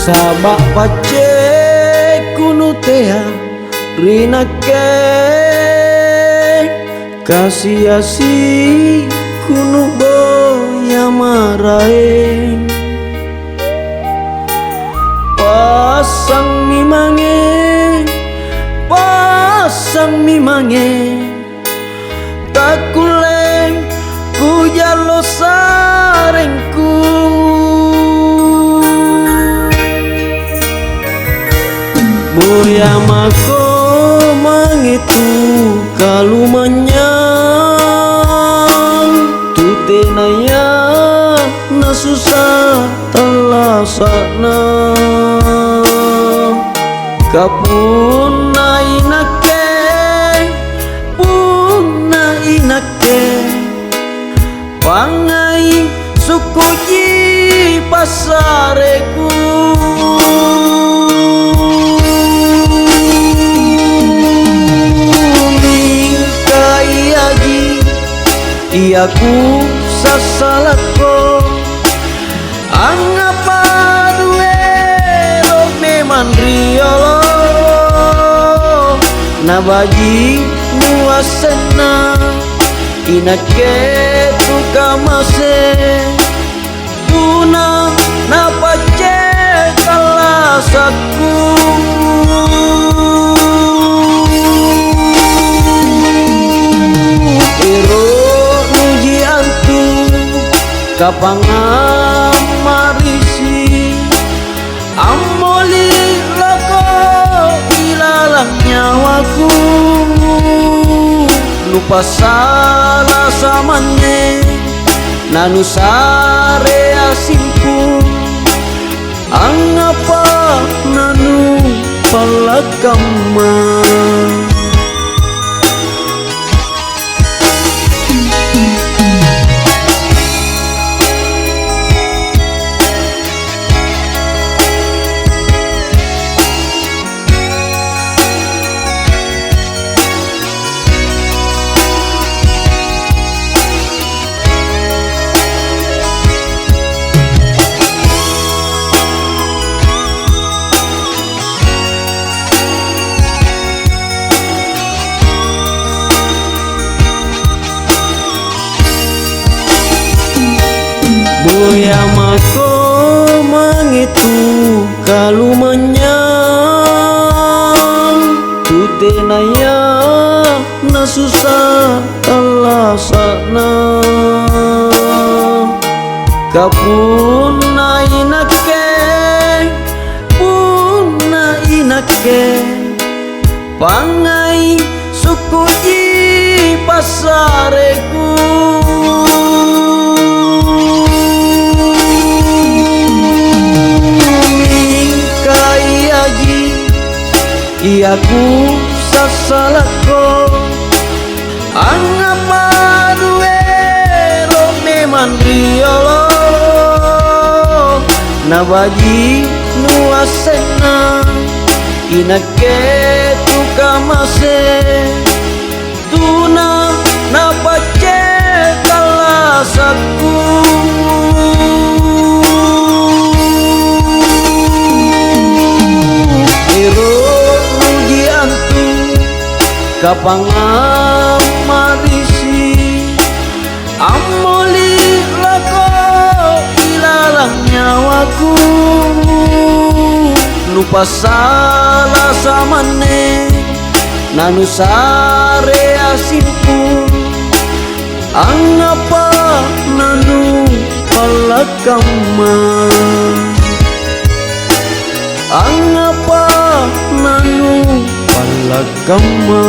Sabak pace kunu tea rinake kasiasi kunu boya marae pasang mimange takuleng ku jalo sarengku boya mako mangitu kalumanyang tutenaya na susah talasana kapuna inake pangai sukuji pasareku iyaku sasalako angapa duelo memang riolo nabaji nuasena inake tukamase tuna napace kalasaku kapangan marisi amoli loko ilalang nyawaku lupa salah samane nanu sare asimku angapa nanu palakama boya mako mangitu kalumanyang tutenaya na susah talasana kapuna inake pangai sukuji pasareku iyaku sasalako angapa duelo memang riolo nabaji nuasena inake tukamase tuna napace kalasaku kapangan marisi amoli lako ilalang nyawaku lupa salah samane nanu sare asimku angapa nanu palakama angapa nanu palakama